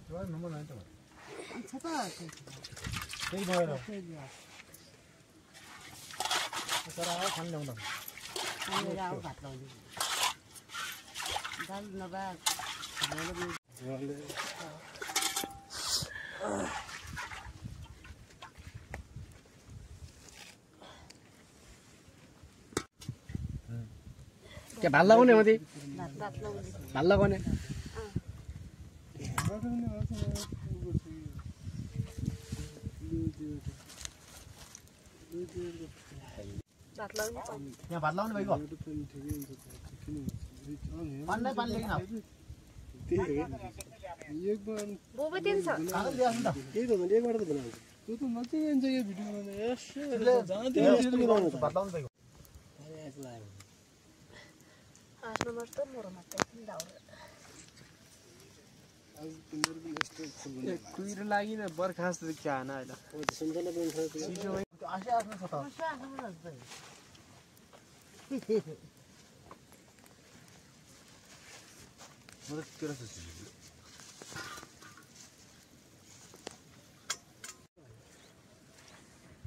number 9 त छ त त्यही भएर तर आयो खान ल्याउँदा मेरो आउ भात लाउने दाल नभए क्या भात लगाउने हो त्यही भात लगाउने यहाँ भात लाउने भइगयो पान्दै पानी लेकिन बोबे दिन छ कागज ल्याउँ न त त्यही त भने एकबाट त बनाउँछ त्यो त मजा आउँछ यो भिडियो बनाउन भात लाउनु भइगयो आज नम्बर त मोरो मात्रै दाउरे कुहिरो लागि न बर्खा जस्तो क्या होइन अहिले सञ्चालन आशा आफ्नो छ त म त तेरो सोच्छु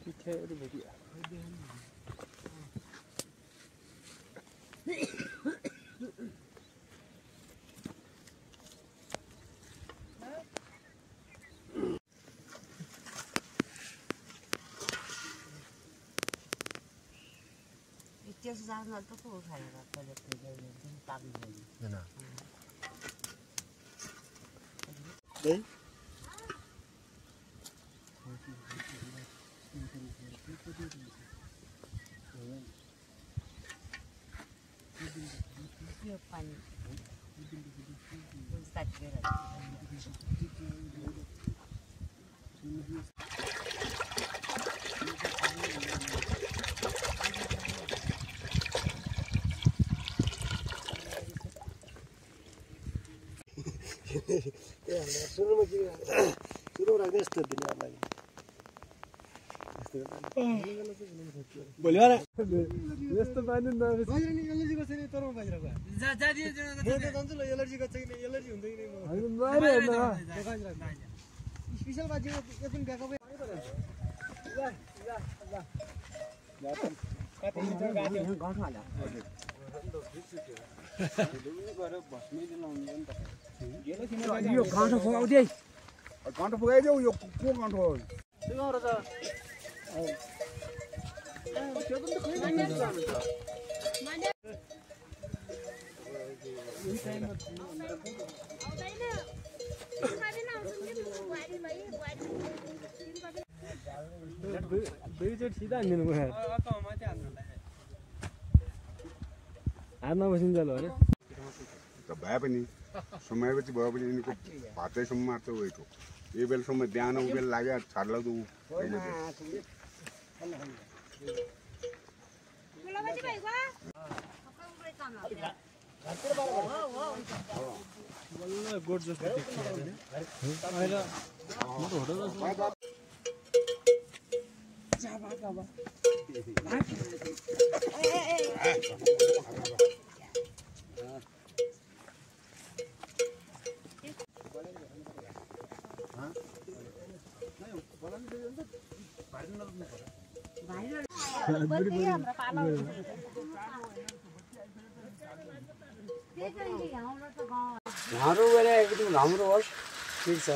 पिठ्याहरू भेटियो त्यस जान त को खाएर पहिले जुन पाक्नु हैन है यो पानी साकेर सुरुमा के सुरुमा राख्दै यस्तो दिने लागि भोलि यस्तो पानी एलर्जीको छैन तर बाहिरको जान्छ ल एलर्जीको छैन एलर्जी हुँदैन स्पेसल बाजीको एकदिन ब्याकअपै यो गाँठो फुगाउँदै गाँठो फुगाइदेऊ यो को गाँठो हो दुईचोटि सिधा हानिदिनु भयो हातमा बसिन्छ ल अरे भए पनि समयपछि भयो भने यिनीको भातैसम्म मात्र उयोको यो बेलासम्म बिहान उबेल लाग्यो छाड्ला त गोठ जस्तो हाम्रो गरे एकदम राम्रो होस् ठिक छ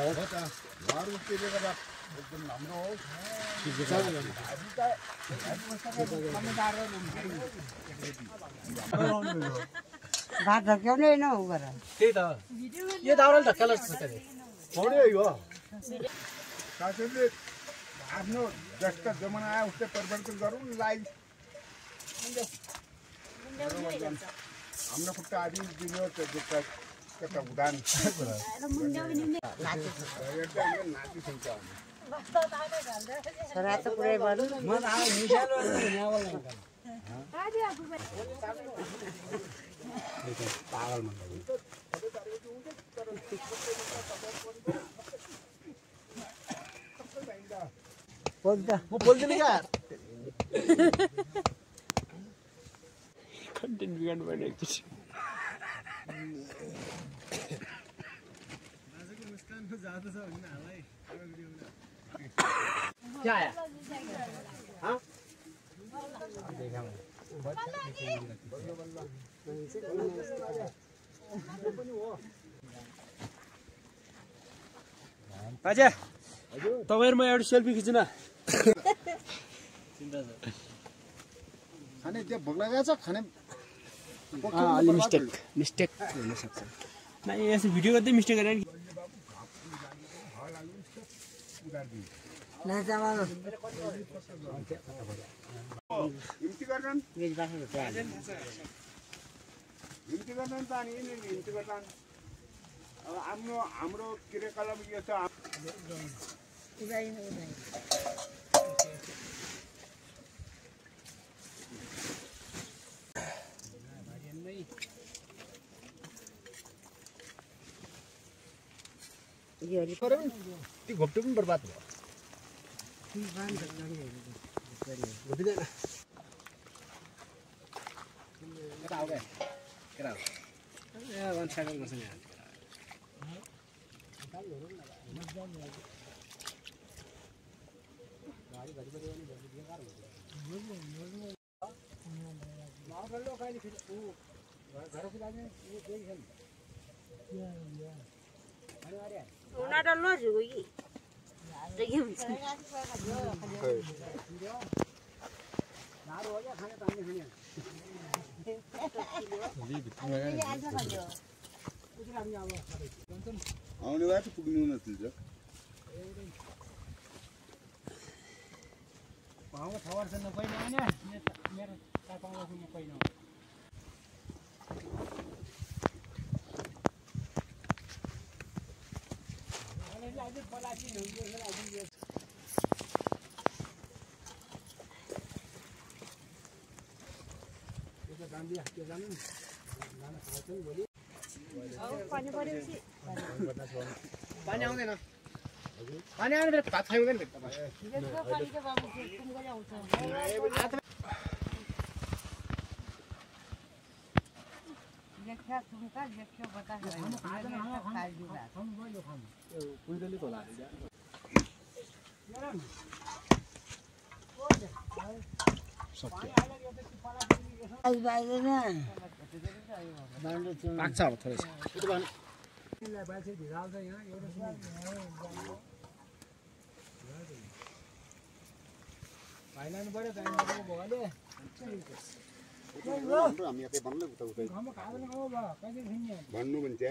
भात ढक्याउने होइन उ गर त्यही त यो दाउराले ढक्काला जस्तो छ हो साथीले आफ्नो जस्ता जमाना आयो उस्तै परिवर्तन गरौँ लाइफ हाम्रो खुट्टा आदि दिनु कता उडान नाति सुन्छ छोरा त पुरै बरु पागल मन म बोल्दिनँ क्या कन्टेन्ट बिगाड्नु पर्ने एकचोटि क्या आया हाँ बाजे तपाईहरुमा एउटा सेल्फी खिच्न खाने त्यो भोक लागेको छ खाने अलि मिस्टेक हुन सक्छ ना यसो भिडियो गर्दै मिस्टेक गरे नि हिम्ती गर्छन् त अनि हिम्ती गर्छन् अब हाम्रो क्रियाकलाप यो छ ती घोप्टो पनि बर्बाद भयो उनीहरू लजुको कि देखि हुन्छ आउने भए चाहिँ पुग्नु नथिल्छ पानी आउँदैन पानी आउने बेला भात खाइँदैन पाक्छ अब थोरै छ भन्नु भन्छ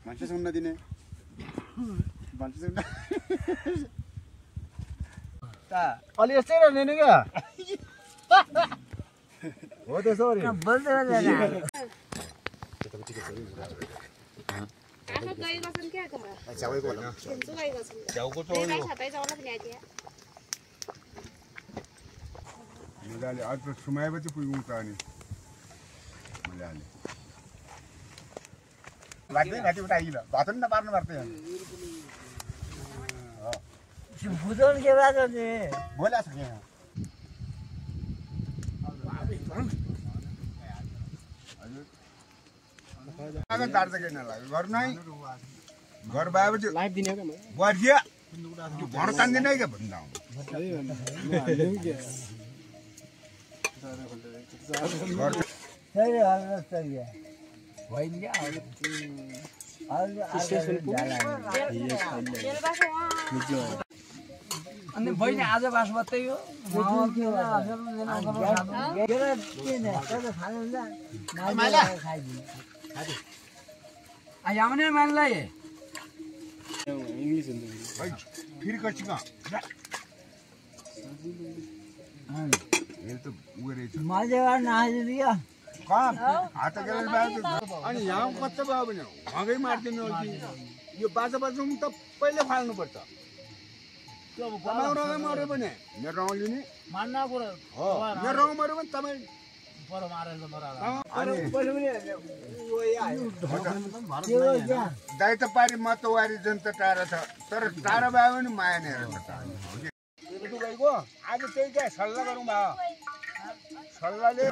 मान्छे सुन्न दिने मान्छे सुन्न अलि यस्तै रहने नि क्या हो त्यसो अरे मजाले आज त सुमाएपछि पुग्नु त अनि मजाले लाग्दैन घाँटी उठाइल भात पनि नपार्नु पर्दैन भुजन के बात है बोला छ यहाँ हजुर काट्छ के नलाग्यो घर नै घर भएपछि लाइभ दिने क्या बर्खिया भर तान्दैन क्या भन्दा अनि बहिनी आज बास मात्रै हो आउने मानलाई इंग्लिश भाई फिर कच्चिका ये तो वो रे मजेवार नहाजिदियो काम आता के बाद अनि यहाँ कच्चा भयो भने भागै मार्दिनु हो कि यो बाजा बाजाउनु त पहिले फाल्नु पर्छ त्यो अब कमाउनमै मर्यो भने मेरो रौँ लिने मान्ना कुरा हो मेरो रौँ मर्यो भने तपाई दाइ त पारी मतवारी जनता टाढा छ तर टाढा भयो भने माया नै गएको आज त्यही क्या सल्लाह गरौँ भयो सल्लाहले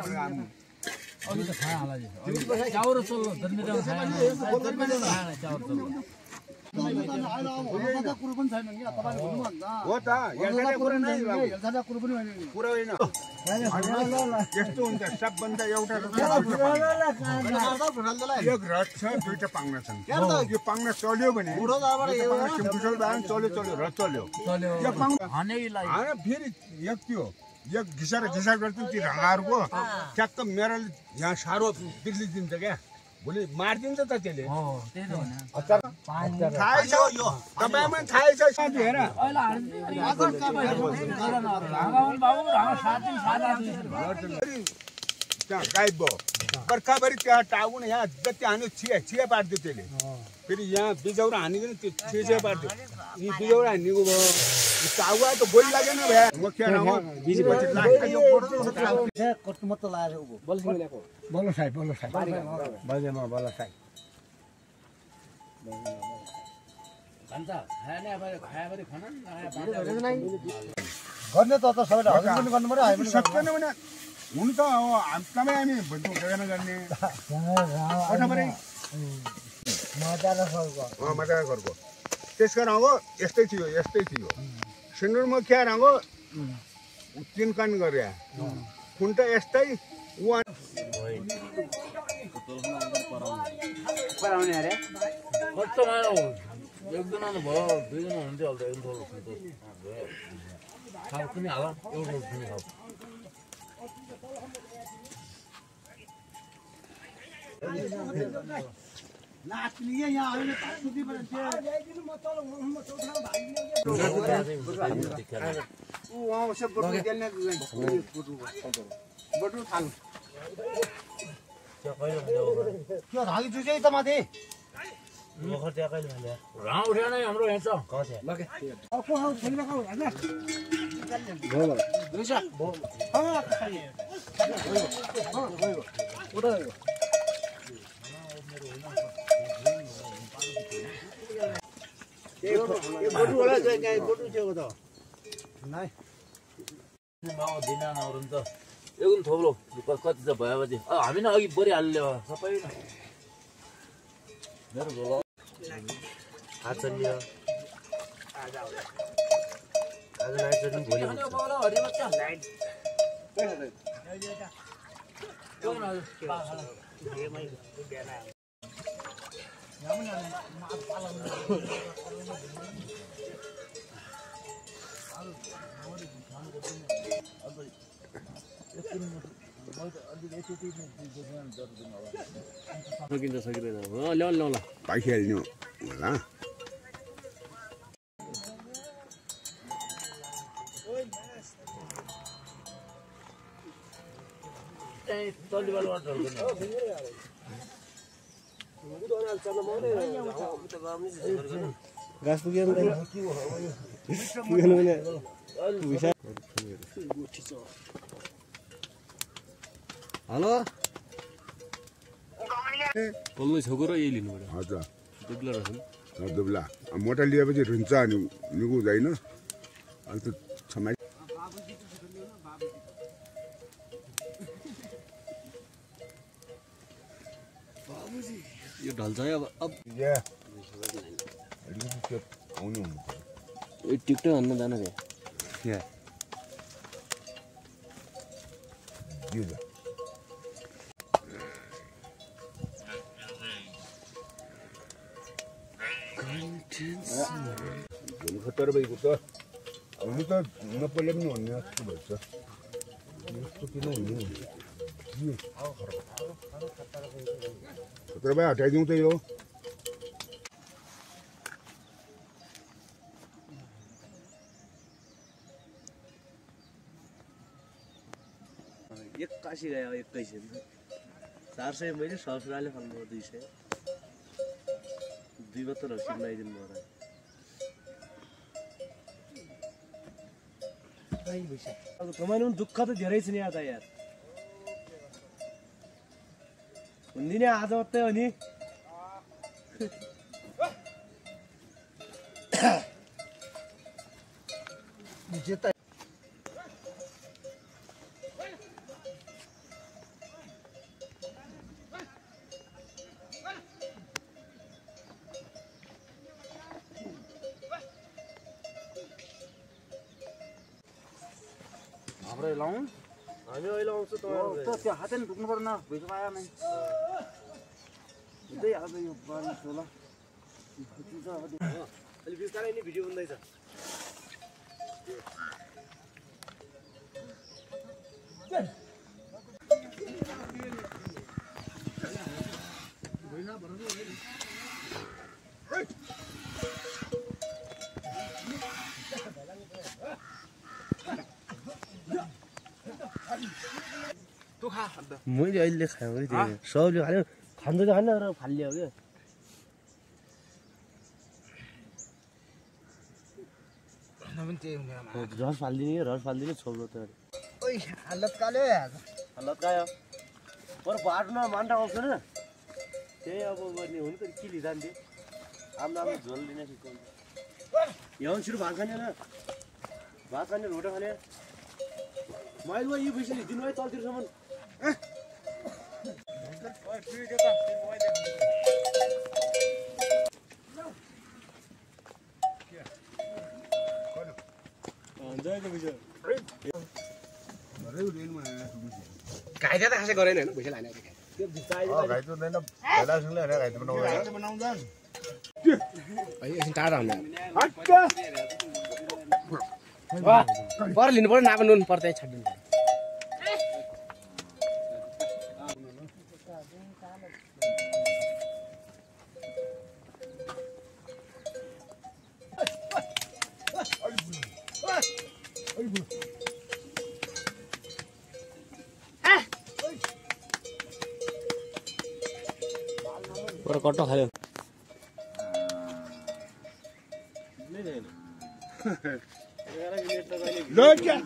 हो त कुरा होइन यस्तो हुन्छ सबभन्दा एउटा एक रथ छ दुईटा पाङ्ना छन् यो पाङ्ना चल्यो भने चल्यो र चल्यो यो पाङ्ना फेरि एक त्यो एक घिसार गर्छु त्यो ढङ्गाहरूको ट्याक्क मेरो यहाँ साह्रो बिग्लिदिन्छ क्या भोलि मारिदिन्छ त त्यसले थाहै छ तपाईँमा थाहै छ हेर त्यहाँ गायब भयो बर्खाभरि त्यहाँ टाउन यहाँ जति हान्यो छिया पारिदियो त्यसले फेरि यहाँ बिजौरा हानिदियो त्यो छिया पारिदियो यी बिजौरा हानिएको भयो टाउगा त गोली लागेन भए गर्ने त सबैले हजर पनि गर्नु पर्यो हामी पनि सक्दैन भने हुनु त तपाईँ हामी गर्ने मजा घरको त्यसको रङ्गो यस्तै थियो सिन्दुरमा क्या रङ्गो 3 कान गरे खुन्टा यस्तै एकजना भयो दुईजना हुन्थ्यो अहिले त खाऊ पनि हाल एउटा पनि खाऊ एकदम थोप्रो कति त भएपछि हामी न अघि परिहाल्यो सबै मेरो हात चल्यो आज नाइट चल्नु भोलि सकिन्छ सकिँदैन ल्याउनु पाइहाल्नु होला घाँस पुग्यो हेलो बोल्नु छोको र यही लिनु पर्यो हजुर दुब्ला रहेछ दुब्ला मोटा लिएपछि रुन्छ अनि निको हुँदैन अनि त छमाइ यो ढल्छ है अब आउनु टिकटक हान्न जान क्या खतर भएको त हुनु त नपहिले पनि हुने जस्तो भन्छ यस्तो किन हुने खतर भए हटाइदिउँ त यो एक्कासी गयो 21 400 मैले ससुराले फल्नु 200 दुई बत्तर रक्सी लगाइदिनु भयो अब कमाइनु दुःख त धेरै छ नि यार हुँदिन आज मात्रै हो नि जेता हाम्रो लाउँ हामी अहिले आउँछु त त्यो हातै ढुक्नु पर्दैन भइसक्यो आयो नै हुँदै अब यो बारी होला अहिले बिस्तारै नि भिडियो हुँदैछ मैले अहिले खायो कि त्यो सबले खायो खान्छ त खान्न र फालियो क्या रस फालिदिने छोड्नु त ओइ हालत काले हालत गयो बरु बाटोमा मान्टा आउँछ न त्यही अब गर्ने हुनु त के लिँदान्थ्यो आफ्नो आफ्नो झोल लिने यहाँ सुरु भात खाने भात खाने रोटी खाने मैले यो पैसा दिनु है तलतिरसम्म घाइते त खासै गरेन होइन पैसा लाने घाइतो हुँदैन बेलासँगले होइन घाइतो बनाउँदैन एकछिन टाढा हुने पर लिनु पर्यो नापा नुन पर्छ छाडिदिनु पर कट्टो खायो ल क्या